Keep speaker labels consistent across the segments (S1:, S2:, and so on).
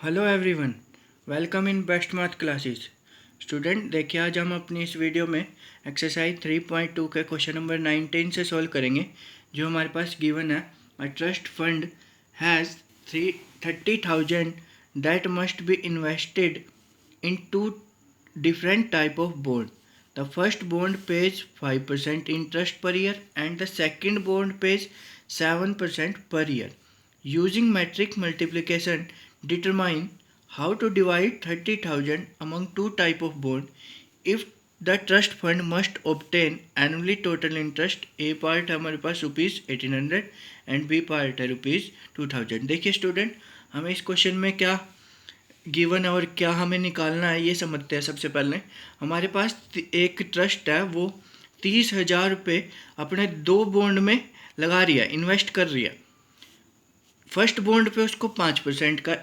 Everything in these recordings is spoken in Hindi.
S1: Hello everyone, welcome in best math classes. Student देखिए, आज हम अपनी इस वीडियो में एक्सरसाइज 3.2 के क्वेश्चन नंबर 19 से सॉल्व करेंगे। जो हमारे पास गिवन है, a trust fund has 30,000 that must be invested in two different type of bond. The first bond pays 5% interest per year and the second bond pays 7% per year. Using matrix multiplication, determine how to divide 30,000 among two type of bond. If the trust fund must obtain annually total interest, A part है हमारे पास ₹1800 एंड B पार्ट है ₹2000। देखिए स्टूडेंट, हमें इस क्वेश्चन में क्या गिवन है और क्या हमें निकालना है ये समझते हैं। सबसे पहले हमारे पास एक ट्रस्ट है, वो 30,000 रुपये अपने दो बॉन्ड में लगा रही है, इन्वेस्ट कर रही है। फर्स्ट बॉन्ड पे उसको 5% का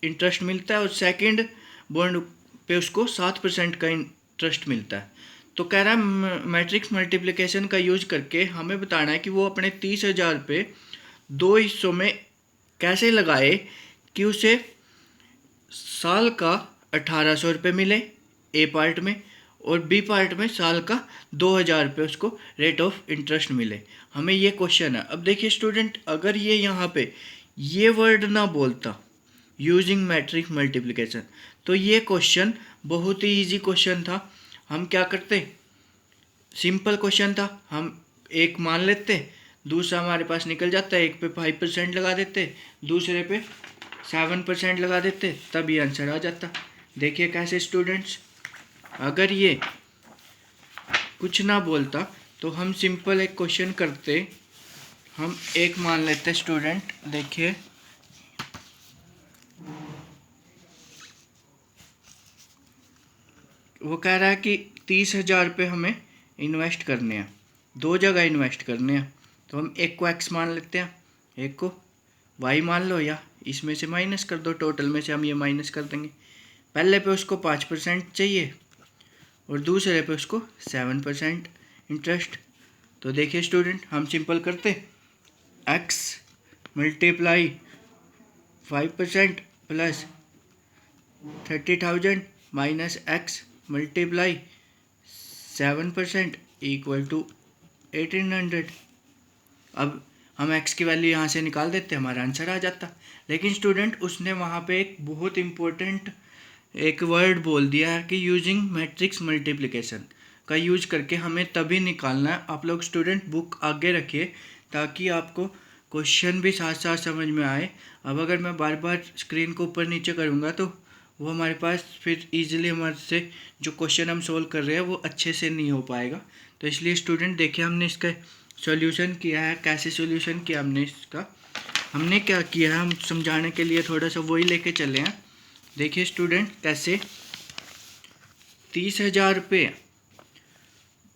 S1: इंटरेस्ट मिलता है और सेकंड बॉन्ड पे उसको 7% का इंटरेस्ट मिलता है। तो कह रहा है मैट्रिक्स मल्टीप्लिकेशन का यूज करके हमें बताना है कि वो अपने 30,000 रुपये दो हिस्सों में कैसे लगाए कि उसे साल का 1,800 रुपये मिले ए पार्ट में, और बी पार्ट में साल का 2,000 रुपये उसको रेट ऑफ इंटरेस्ट मिले। हमें ये क्वेश्चन है। अब देखिए स्टूडेंट, अगर ये यहाँ पे ये वर्ड ना बोलता यूजिंग मैट्रिक्स मल्टीप्लिकेशन, तो ये क्वेश्चन बहुत ही इजी क्वेश्चन था। हम क्या करते, सिंपल क्वेश्चन था, हम एक मान लेते, दूसरा हमारे पास निकल जाता है, एक पे 5% लगा देते, दूसरे पे 7% लगा देते, तब ये आंसर आ जाता। देखिए कैसे स्टूडेंट्स, अगर ये कुछ ना बोलता तो हम सिंपल एक क्वेश्चन करते। हम एक मान लेते स्टूडेंट, देखिए वो कह रहा है कि 30,000 रुपये हमें इन्वेस्ट करने हैं, दो जगह इन्वेस्ट करने हैं। तो हम एक को x मान लेते हैं, एक को y मान लो, या इसमें से माइनस कर दो, टोटल में से हम ये माइनस कर देंगे। पहले पे उसको 5% चाहिए और दूसरे पे उसको 7% इंटरेस्ट। तो देखिए स्टूडेंट, हम सिंपल करते, x multiply 5% plus 30,000 minus x multiply 7% equal to 1,800। अब हम x की वैल्यू यहाँ से निकाल देते, हमारा आंसर आ जाता। लेकिन स्टूडेंट उसने वहाँ पे एक बहुत इम्पोर्टेंट एक वर्ड बोल दिया है कि यूजिंग मैट्रिक्स मल्टीप्लिकेशन का यूज करके हमें तभी निकालना है। आप लोग स्टूडेंट बुक आगे रखिए ताकि आपको क्वेश्चन भी साथ साथ समझ में आए। अब अगर मैं बार बार स्क्रीन को ऊपर नीचे करूँगा तो वो हमारे पास फिर इजीली हमारे से जो क्वेश्चन हम सोल्व कर रहे हैं वो अच्छे से नहीं हो पाएगा। तो इसलिए स्टूडेंट देखिए, हमने इसका सॉल्यूशन किया है। कैसे सॉल्यूशन किया हमने इसका, हमने क्या किया है, हम समझाने के लिए थोड़ा सा वही लेके चले हैं। देखिए स्टूडेंट, कैसे 30,000 रुपये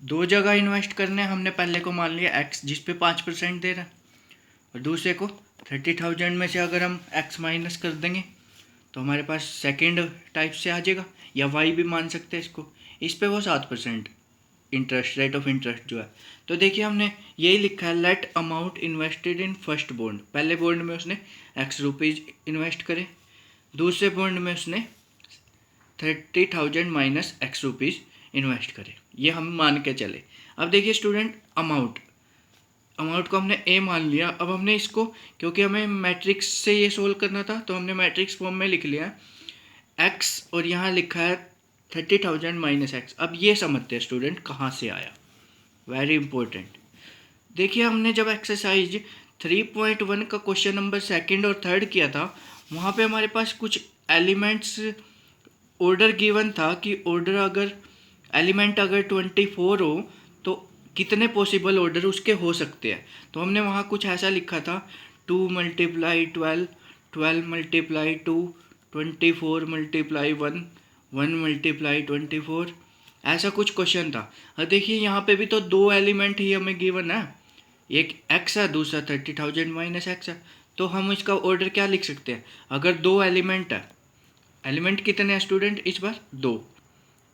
S1: दो जगह इन्वेस्ट करने हैं। हमने पहले को मान लिया x जिस पे 5% दे रहा है, और दूसरे को 30,000 में से अगर हम x माइनस कर देंगे तो हमारे पास सेकेंड टाइप से आ जाएगा, या y भी मान सकते हैं इसको। इस पे वो 7% इंटरेस्ट, रेट ऑफ इंटरेस्ट जो है। तो देखिए हमने यही लिखा है, let amount invested in first bond. पहले बॉन्ड में उसने x रुपीज़ इन्वेस्ट करे, दूसरे बॉन्ड में उसने 30,000 माइनस x रुपीज़ इन्वेस्ट करे, ये हम मान के चले। अब देखिए स्टूडेंट, अमाउंट को हमने a मान लिया। अब हमने इसको, क्योंकि हमें मैट्रिक्स से ये सोल्व करना था, तो हमने मैट्रिक्स फॉर्म में लिख लिया x, और यहाँ लिखा है 30,000 माइनस x। अब ये समझते हैं स्टूडेंट कहाँ से आया, वेरी इंपॉर्टेंट। देखिए हमने जब एक्सरसाइज 3.1 का क्वेश्चन नंबर सेकंड और थर्ड किया था, वहाँ पे हमारे पास कुछ एलिमेंट्स ऑर्डर गिवन था कि ऑर्डर अगर एलिमेंट अगर 24 हो तो कितने पॉसिबल ऑर्डर उसके हो सकते हैं। तो हमने वहाँ कुछ ऐसा लिखा था, 2 मल्टीप्लाई 12, 12 मल्टीप्लाई 2, 24 मल्टीप्लाई 1, 1 मल्टीप्लाई 24, ऐसा कुछ क्वेश्चन था। अब देखिए यहाँ पे भी तो दो एलिमेंट ही हमें गिवन है, एक x है, दूसरा 30,000 माइनस x है। तो हम इसका ऑर्डर क्या लिख सकते हैं, अगर दो एलिमेंट है, एलिमेंट कितने हैं स्टूडेंट इस बार, दो,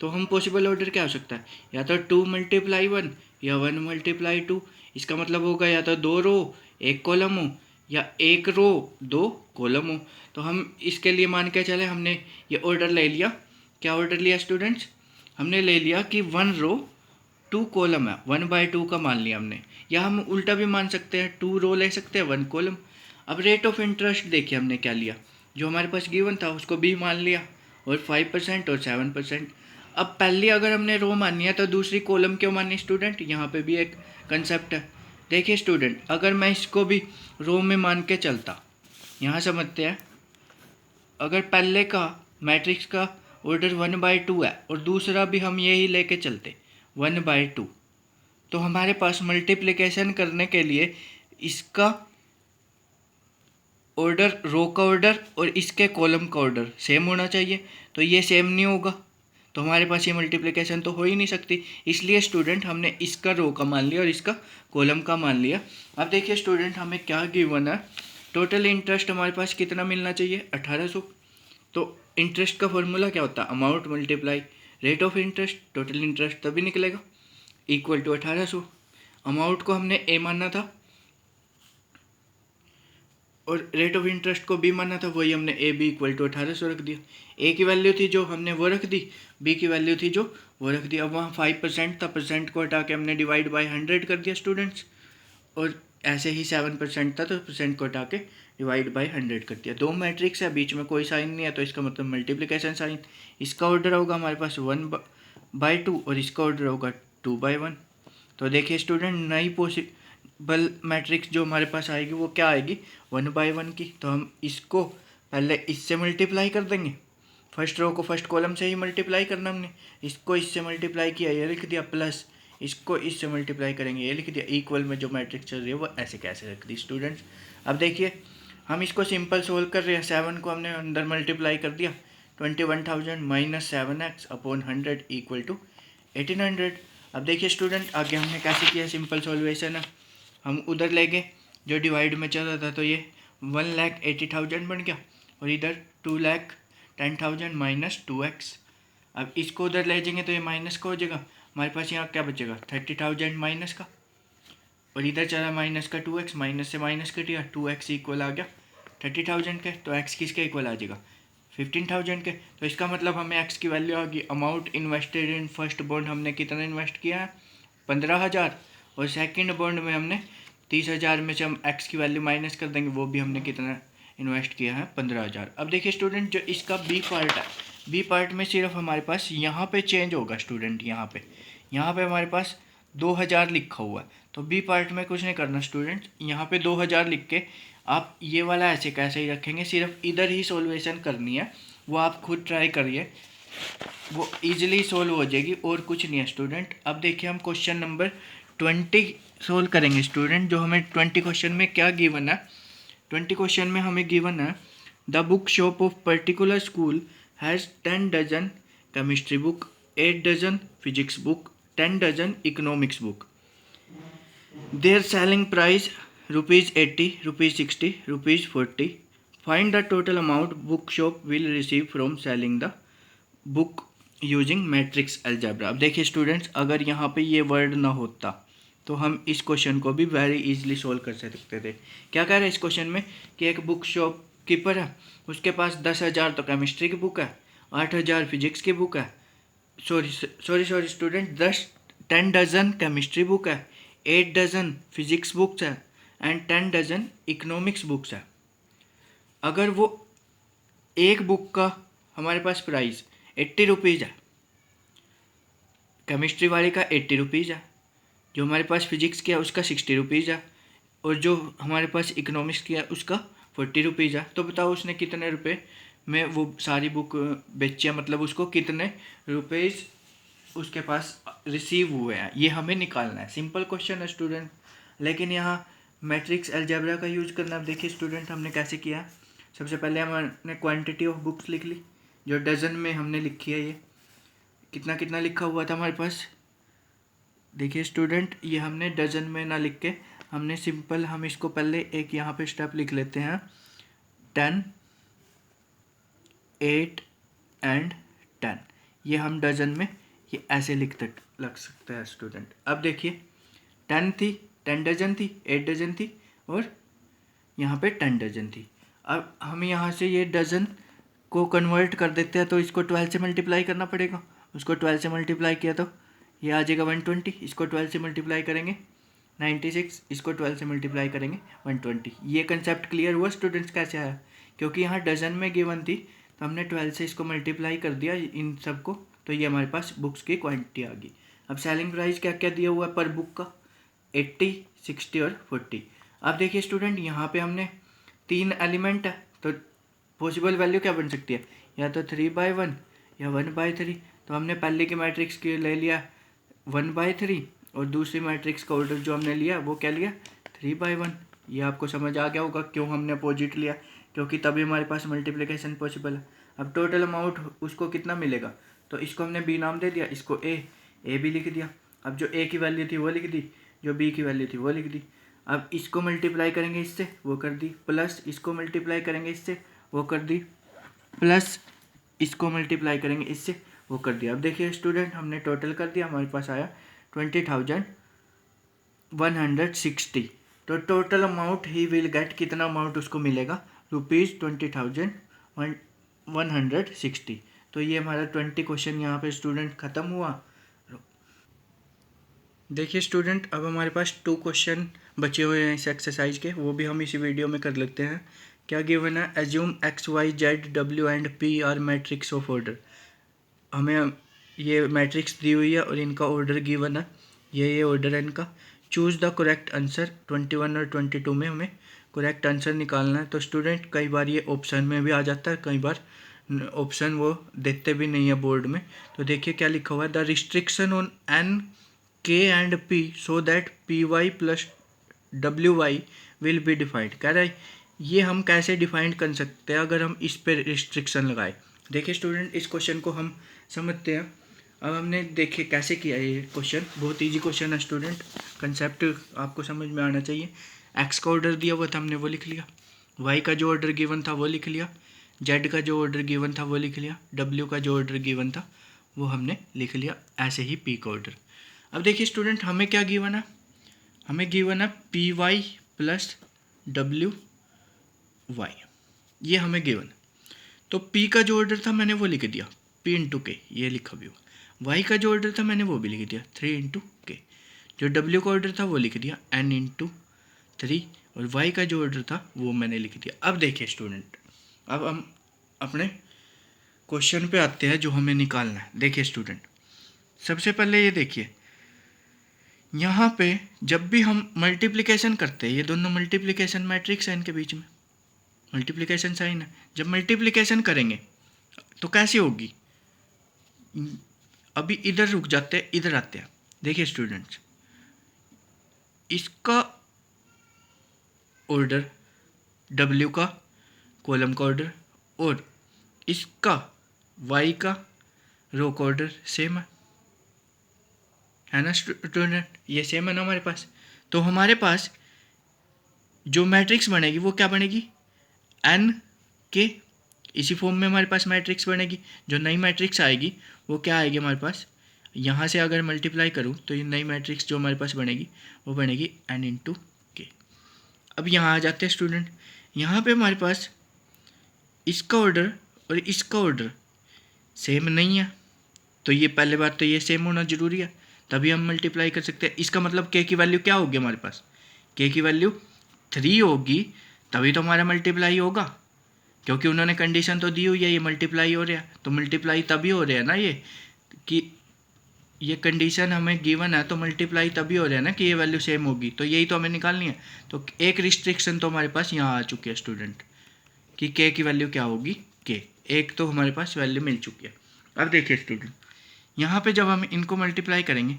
S1: तो हम पॉसिबल ऑर्डर क्या हो सकता है, या तो 2 मल्टीप्लाई 1 या 1 मल्टीप्लाई 2। इसका मतलब होगा या तो दो रो एक कॉलम हो, या एक रो 2 कॉलम हो। तो हम इसके लिए मान के चले, हमने ये ऑर्डर ले लिया। क्या ऑर्डर लिया स्टूडेंट्स? हमने ले लिया कि 1 रो 2 कॉलम है, 1/2 का मान लिया हमने। या हम उल्टा भी मान सकते हैं, 2 रो ले सकते हैं 1 कॉलम। अब रेट ऑफ इंटरेस्ट देखिए हमने क्या लिया, जो हमारे पास गिवन था उसको बी मान लिया, और 5% और 7%। अब पहली अगर हमने रो मानी है तो दूसरी कॉलम क्यों मानी स्टूडेंट? यहाँ पे भी एक कंसेप्ट है। देखिए स्टूडेंट, अगर मैं इसको भी रो में मान के चलता, यहाँ समझते हैं, अगर पहले का मैट्रिक्स का ऑर्डर 1/2 है और दूसरा भी हम यही लेके चलते 1/2, तो हमारे पास मल्टीप्लिकेशन करने के लिए इसका ऑर्डर, रो का ऑर्डर और इसके कॉलम का ऑर्डर सेम होना चाहिए। तो ये सेम नहीं होगा, तो हमारे पास ये मल्टीप्लिकेशन तो हो ही नहीं सकती। इसलिए स्टूडेंट हमने इसका रो का मान लिया और इसका कॉलम का मान लिया। अब देखिए स्टूडेंट, हमें क्या गिवन है, टोटल इंटरेस्ट हमारे पास कितना मिलना चाहिए? 1800। तो इंटरेस्ट का फॉर्मूला क्या होता है? Amount multiply rate of interest. Total interest तभी निकलेगा इक्वल टू 1800। अमाउंट को हमने ए मानना था और रेट ऑफ इंटरेस्ट को बी मानना था, वही हमने ए बी इक्वल टू 1800 रख दिया। ए की वैल्यू थी जो हमने वो रख दी, बी की वैल्यू थी जो वो रख दी। अब वहाँ 5% था, परसेंट को हटा के हमने डिवाइड बाय 100 कर दिया स्टूडेंट्स, और ऐसे ही 7% था तो परसेंट को हटा के डिवाइड बाय 100 कर दिया। दो मैट्रिक्स है, बीच में कोई साइन नहीं है, तो इसका मतलब मल्टीप्लिकेशन साइन। इसका ऑर्डर होगा हमारे पास 1/2 और इसका ऑर्डर होगा 2/1। तो देखिए स्टूडेंट, नई पॉसिबल मैट्रिक्स जो हमारे पास आएगी वो क्या आएगी? 1/1 की। तो हम इसको पहले इससे मल्टीप्लाई कर देंगे, फर्स्ट रो को फर्स्ट कॉलम से ही मल्टीप्लाई करना हमने। इसको इससे मल्टीप्लाई किया, ये लिख दिया, प्लस इसको इससे मल्टीप्लाई करेंगे, ये लिख दिया, इक्वल में जो मैट्रिक्स चल रही है वो ऐसे कैसे रख दी स्टूडेंट्स। अब देखिए हम इसको सिंपल सोल्व कर रहे हैं। 7 को हमने अंदर मल्टीप्लाई कर दिया, 21,000 minus 7x upon 100 equal to 1800। अब देखिए स्टूडेंट, आगे हमने कैसे किया, सिंपल सॉल्वेशन है। हम उधर ले गए जो डिवाइड में चल रहा था, तो ये 1,80,000 बन गया, और इधर 2,10,000 माइनस 2x। अब इसको उधर ले जाएंगे तो ये माइनस का हो जाएगा, हमारे पास यहाँ क्या बचेगा? 30,000 माइनस का, और इधर चला माइनस का 2x, माइनस से माइनस कटिया, 2x इक्वल आ गया 30,000 के। तो x किसके इक्वल आ जाएगा? 15,000 के। तो इसका मतलब हमें x की वैल्यू आ गई। Amount invested in first bond हमने कितना इन्वेस्ट किया है? 15,000। और सेकंड बॉन्ड में हमने 30,000 में से हम x की वैल्यू माइनस कर देंगे, वो भी हमने कितना इन्वेस्ट किया है? 15,000। अब देखिए स्टूडेंट, जो इसका बी पार्ट है, बी पार्ट में सिर्फ हमारे पास यहाँ पे चेंज होगा स्टूडेंट, यहाँ पे हमारे पास 2,000 लिखा हुआ है। तो बी पार्ट में कुछ नहीं करना स्टूडेंट, यहाँ पे 2,000 लिख के आप ये वाला ऐसे कैसे ही रखेंगे, सिर्फ इधर ही सॉल्वेशन करनी है, वो आप खुद ट्राई करिए, वो ईजिली सोल्व हो जाएगी, और कुछ नहीं है स्टूडेंट। अब देखिए हम क्वेश्चन नंबर 20 सोल्व करेंगे स्टूडेंट। जो हमें 20 क्वेश्चन में क्या गिवन है, 20 क्वेश्चन में हमें गिवन है, the book shop of particular school has 10 dozen chemistry book, 8 dozen physics book, 10 dozen economics book. Their selling price ₹80, ₹60, ₹40. Find the total amount bookshop will receive from selling the book using matrix algebra। अब देखिए स्टूडेंट्स, अगर यहाँ पे ये वर्ड ना होता तो हम इस क्वेश्चन को भी वेरी इजीली सोल्व कर सकते थे। क्या कह रहे हैं इस क्वेश्चन में कि एक बुक शॉप कीपर है, उसके पास 10,000 तो केमिस्ट्री की बुक है, 8,000 फिजिक्स की बुक है, sorry student, 10 dozen chemistry book है, 8 डजन फिजिक्स बुक्स है, एंड 10 डजन इकोनॉमिक्स बुक्स है। अगर वो एक बुक का हमारे पास प्राइस 80 रुपीज़ है, केमिस्ट्री वाले का 80 रुपीज़ है, जो हमारे पास फिजिक्स की है उसका 60 रुपीज़ है, और जो हमारे पास इकोनॉमिक्स की है उसका 40 रुपीज़ है। तो बताओ उसने कितने रुपए में वो सारी बुक बेची है, मतलब उसको कितने रुपीज़ उसके पास रिसीव हुए हैं, ये हमें निकालना है। सिंपल क्वेश्चन है स्टूडेंट, लेकिन यहाँ मैट्रिक्स अलजेब्रा का यूज़ करना। अब देखिए स्टूडेंट, हमने कैसे किया। सबसे पहले हमने क्वांटिटी ऑफ बुक्स लिख ली, जो डजन में हमने लिखी है। ये कितना कितना लिखा हुआ था हमारे पास, देखिए स्टूडेंट, ये हमने डजन में ना लिख के हमने सिंपल, हम इसको पहले एक यहाँ पे स्टेप लिख लेते हैं, 10, 8 एंड 10। ये हम डजन में ये ऐसे लग सकते हैं स्टूडेंट। अब देखिए 10 थी, 10 डजन थी, 8 डजन थी, और यहाँ पे 10 डजन थी। अब हम यहाँ से ये डज़न को कन्वर्ट कर देते हैं, तो इसको 12 से मल्टीप्लाई करना पड़ेगा। उसको 12 से मल्टीप्लाई किया तो ये आ जाएगा 120, इसको 12 से मल्टीप्लाई करेंगे 96, इसको 12 से मल्टीप्लाई करेंगे 120। ये कंसेप्ट क्लियर हुआ स्टूडेंट्स कैसे आया? क्योंकि यहाँ डज़न में गिवन थी तो हमने 12 से इसको मल्टीप्लाई कर दिया इन सब को, तो ये हमारे पास बुक्स की क्वांटिटी आ गई। अब सेलिंग प्राइस क्या क्या दिया हुआ है पर बुक का? 80, 60 और 40। अब देखिए स्टूडेंट, यहाँ पे हमने 3 एलिमेंट है, तो पॉसिबल वैल्यू क्या बन सकती है? या तो 3/1 या 1/3। तो हमने पहले की मैट्रिक्स के ले लिया 1/3 और दूसरी मैट्रिक्स का ऑर्डर जो हमने लिया वो क्या लिया? 3/1। ये आपको समझ आ गया होगा क्यों हमने अपोजिट लिया, क्योंकि तभी हमारे पास मल्टीप्लिकेशन पॉसिबल है। अब टोटल अमाउंट उसको कितना मिलेगा? तो इसको हमने बी नाम दे दिया, इसको ए भी लिख दिया। अब जो ए की वैल्यू थी वो लिख दी, जो बी की वैल्यू थी वो लिख दी। अब इसको मल्टीप्लाई करेंगे इससे, वो कर दी, प्लस इसको मल्टीप्लाई करेंगे इससे, वो कर दी, प्लस इसको मल्टीप्लाई करेंगे इससे, वो कर दिया। अब देखिए स्टूडेंट, हमने टोटल कर दिया, हमारे पास आया 20,160। तो total amount he will get, कितना अमाउंट उसको मिलेगा? ₹20,160। तो ये हमारा 20 क्वेश्चन यहाँ पे स्टूडेंट ख़त्म हुआ। देखिए स्टूडेंट, अब हमारे पास 2 क्वेश्चन बचे हुए हैं इस एक्सरसाइज के, वो भी हम इसी वीडियो में कर लेते हैं। क्या गिवन है? Assume X, Y, Z, W and P are matrix of order. हमें ये मैट्रिक्स दी हुई है और इनका ऑर्डर गिवन है, ये ऑर्डर है इनका। Choose the correct answer. 21 और 22 में हमें करेक्ट आंसर निकालना है। तो स्टूडेंट, कई बार ये ऑप्शन में भी आ जाता है, कई बार ऑप्शन वो देते भी नहीं है बोर्ड में। तो देखिए क्या लिखा हुआ है, the restriction on N, K and P so that PY plus WY will be defined. कह रहा है ये हम कैसे डिफाइंड कर सकते हैं अगर हम इस पर रिस्ट्रिक्शन लगाए। देखिए स्टूडेंट, इस क्वेश्चन को हम समझते हैं। अब हमने देखिए कैसे किया ये क्वेश्चन, बहुत इजी क्वेश्चन है स्टूडेंट, कंसेप्ट आपको समझ में आना चाहिए। एक्स का ऑर्डर दिया हुआ था, हमने वो लिख लिया। वाई का जो ऑर्डर गिवन था वो लिख लिया। जेड का जो ऑर्डर गिवन था वो लिख लिया। डब्ल्यू का जो ऑर्डर गिवन था वो हमने लिख लिया। ऐसे ही पी का ऑर्डर। अब देखिए स्टूडेंट, हमें क्या गिवन है? हमें गिवन है PY प्लस WY, ये हमें गिवन है। तो P का जो ऑर्डर था मैंने वो लिख दिया, P इंटू के, ये लिखा भी हुआ। Y का जो ऑर्डर था मैंने वो भी लिख दिया, 3 इंटू के। जो W का ऑर्डर था वो लिख दिया, N इंटू 3। और Y का जो ऑर्डर था वो मैंने लिख दिया। अब देखिए स्टूडेंट, अब हम अपने क्वेश्चन पे आते हैं जो हमें निकालना है। देखिए स्टूडेंट, सबसे पहले ये देखिए, यहाँ पे जब भी हम मल्टीप्लिकेशन करते हैं, ये दोनों मल्टीप्लिकेशन मैट्रिक्स है, इनके बीच में मल्टीप्लिकेशन साइन है। जब मल्टीप्लिकेशन करेंगे तो कैसी होगी? अभी इधर रुक जाते हैं, इधर आते हैं। देखिए स्टूडेंट्स, इसका ऑर्डर W का कॉलम का ऑर्डर और इसका Y का रो का ऑर्डर सेम है ना स्टूडेंट? ये सेम है ना हमारे पास। तो हमारे पास जो मैट्रिक्स बनेगी वो क्या बनेगी? N के, इसी फॉर्म में हमारे पास मैट्रिक्स बनेगी। जो नई मैट्रिक्स आएगी वो क्या आएगी हमारे पास? यहाँ से अगर मल्टीप्लाई करूँ तो ये नई मैट्रिक्स जो हमारे पास बनेगी वो बनेगी N इंटू के। अब यहाँ आ जाते हैं स्टूडेंट, यहाँ पे हमारे पास इसका ऑर्डर और इसका ऑर्डर सेम नहीं है, तो ये पहले बात तो ये सेम होना ज़रूरी है, तभी हम मल्टीप्लाई कर सकते हैं। इसका मतलब के की वैल्यू क्या होगी हमारे पास? के की वैल्यू 3 होगी, तभी तो हमारा मल्टीप्लाई होगा, क्योंकि उन्होंने कंडीशन तो दी हुई है ये मल्टीप्लाई हो रहा है। तो मल्टीप्लाई तभी हो रहा है ना, ये कि ये कंडीशन हमें गिवन है, तो मल्टीप्लाई तभी हो रहा है ना कि ये वैल्यू सेम होगी। तो यही तो हमें निकालनी है। तो एक रिस्ट्रिक्शन तो हमारे पास यहाँ आ चुकी है स्टूडेंट, कि के की वैल्यू क्या होगी? के। एक तो हमारे पास वैल्यू मिल चुकी है। अब देखिए स्टूडेंट, यहाँ पे जब हम इनको मल्टीप्लाई करेंगे,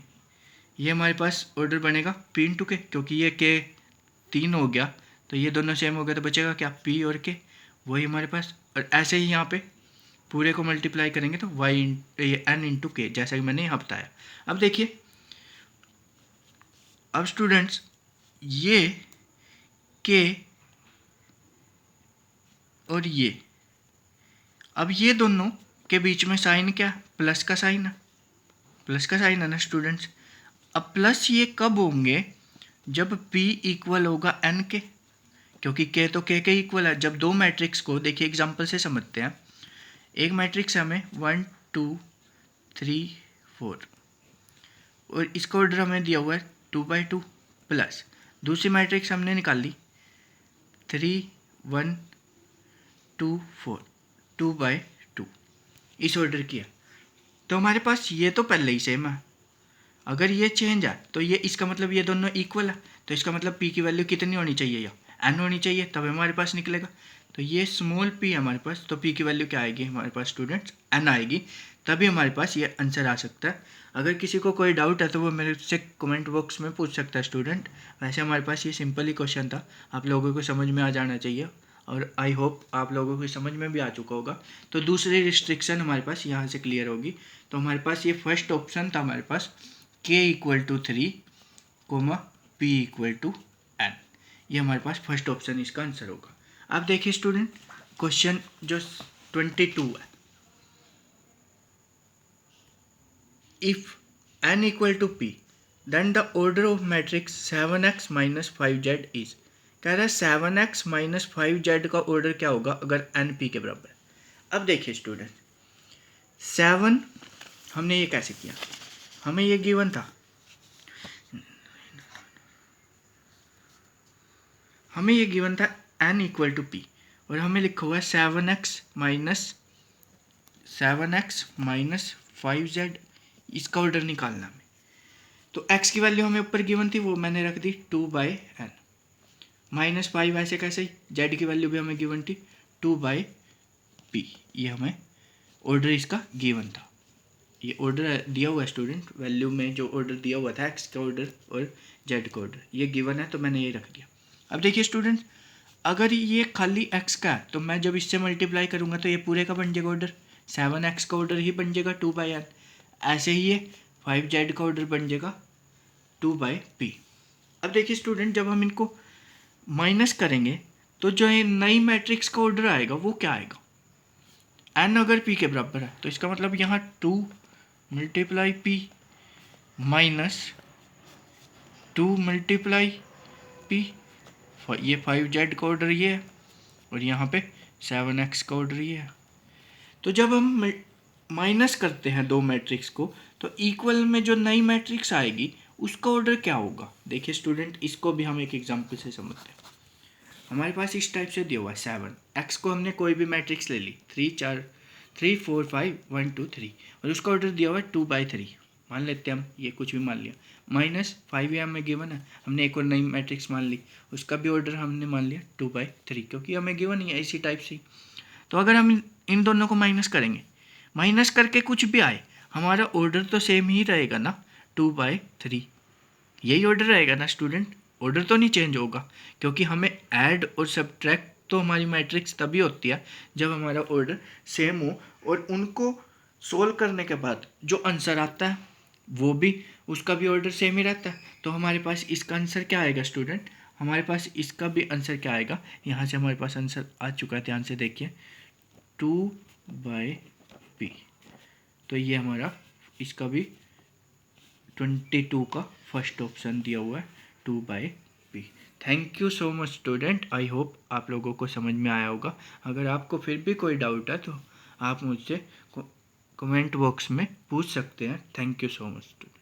S1: ये हमारे पास ऑर्डर बनेगा P इंटू के, क्योंकि ये के 3 हो गया, तो ये दोनों सेम हो गया, तो बचेगा क्या? P और के, वही हमारे पास। और ऐसे ही यहाँ पे पूरे को मल्टीप्लाई करेंगे तो N इंटू के, जैसा कि मैंने यहाँ बताया। अब देखिए, अब स्टूडेंट्स, ये के और ये, अब ये दोनों के बीच में साइन क्या? प्लस का साइन है, प्लस का साइन है ना स्टूडेंट्स। अब प्लस ये कब होंगे? जब P इक्वल होगा N के, क्योंकि के तो के इक्वल है। जब दो मैट्रिक्स को, देखिए एग्जांपल से समझते हैं, एक मैट्रिक्स हमें 1 2 3 4 और इसका ऑर्डर हमें दिया हुआ है 2/2 प्लस दूसरी मैट्रिक्स हमने निकाल ली 3 1 2 4 2/2, इस ऑर्डर किया। तो हमारे पास ये तो पहले ही सेम है। अगर ये चेंज है तो ये, इसका मतलब ये दोनों इक्वल है, तो इसका मतलब p की वैल्यू कितनी होनी चाहिए, या n होनी चाहिए, तब हमारे पास निकलेगा। तो ये स्मॉल p है हमारे पास, तो p की वैल्यू क्या आएगी हमारे पास स्टूडेंट्स, n आएगी, तभी हमारे पास ये आंसर आ सकता है। अगर किसी को कोई डाउट है तो वो मेरे से कमेंट बॉक्स में पूछ सकता है स्टूडेंट। वैसे हमारे पास ये सिंपल ही क्वेश्चन था, आप लोगों को समझ में आ जाना चाहिए, और आई होप आप लोगों को समझ में भी आ चुका होगा। तो दूसरी रिस्ट्रिक्शन हमारे पास यहाँ से क्लियर होगी। तो हमारे पास ये फर्स्ट ऑप्शन था हमारे पास k = 3, p = n, ये हमारे पास फर्स्ट ऑप्शन इसका आंसर होगा। अब देखिए स्टूडेंट, क्वेश्चन जो 22 है, if n = p then the order of matrix 7x - 5z is, कह रहा है 7x - 5z का ऑर्डर क्या होगा अगर n p के बराबर है। अब देखिए स्टूडेंट, 7 हमने ये कैसे किया, हमें ये गिवन था, n = p और हमें लिखा हुआ है 7x - 5z, इसका ऑर्डर निकालना हमें। तो x की वैल्यू हमें ऊपर गिवन थी, वो मैंने रख दी 2/n, -5 ऐसे कैसे ही, z की वैल्यू भी हमें गिवन थी 2/p, ये हमें ऑर्डर इसका गिवन था। ये ऑर्डर दिया हुआ है स्टूडेंट, वैल्यू में जो ऑर्डर दिया हुआ था x का ऑर्डर और z का ऑर्डर, ये गिवन है, तो मैंने ये रख दिया। अब देखिए स्टूडेंट, अगर ये खाली x का है तो मैं जब इससे मल्टीप्लाई करूँगा तो ये पूरे का बन जाएगा ऑर्डर, 7x का ऑर्डर ही बन जाएगा 2/n, ऐसे ही ये 5z का ऑर्डर बन जाएगा 2/p। अब देखिए स्टूडेंट, जब हम इनको माइनस करेंगे तो जो ये नई मैट्रिक्स का ऑर्डर आएगा वो क्या आएगा, n अगर p के बराबर है तो इसका मतलब यहाँ 2 × p माइनस 2 × p, ये 5z का ऑर्डर ये है और यहाँ पे 7x का ऑर्डर ये है। तो जब हम माइनस करते हैं दो मैट्रिक्स को तो इक्वल में जो नई मैट्रिक्स आएगी उसका ऑर्डर क्या होगा। देखिए स्टूडेंट, इसको भी हम एक एग्जांपल से समझते हैं। हमारे पास इस टाइप से दिया हुआ है 7, x को हमने कोई भी मैट्रिक्स ले ली 3 4 5 1 2 3 और उसका ऑर्डर दिया हुआ है 2/3, मान लेते हैं हम, ये कुछ भी मान लिया, -5 ये हमें गिवन है, हमने एक और नई मैट्रिक्स मान ली, उसका भी ऑर्डर हमने मान लिया 2/3, क्योंकि हमें गिवन ही है इसी टाइप से। तो अगर हम इन दोनों को माइनस करेंगे, माइनस करके कुछ भी आए, हमारा ऑर्डर तो सेम ही रहेगा ना, 2/3, यही ऑर्डर रहेगा ना स्टूडेंट, ऑर्डर तो नहीं चेंज होगा, क्योंकि हमें ऐड और सब्ट्रैक्ट तो हमारी मैट्रिक्स तभी होती है जब हमारा ऑर्डर सेम हो, और उनको सोल्व करने के बाद जो आंसर आता है वो भी, उसका भी ऑर्डर सेम ही रहता है। तो हमारे पास इसका आंसर क्या आएगा स्टूडेंट, हमारे पास इसका भी आंसर क्या आएगा, यहाँ से हमारे पास आंसर आ चुका है, ध्यान से देखिए 2/p। तो ये हमारा इसका भी 22 का फर्स्ट ऑप्शन दिया हुआ है 2/p। Thank you so much student, I hope आप लोगों को समझ में आया होगा। अगर आपको फिर भी कोई डाउट है तो आप मुझसे कमेंट बॉक्स में पूछ सकते हैं। Thank you so much student.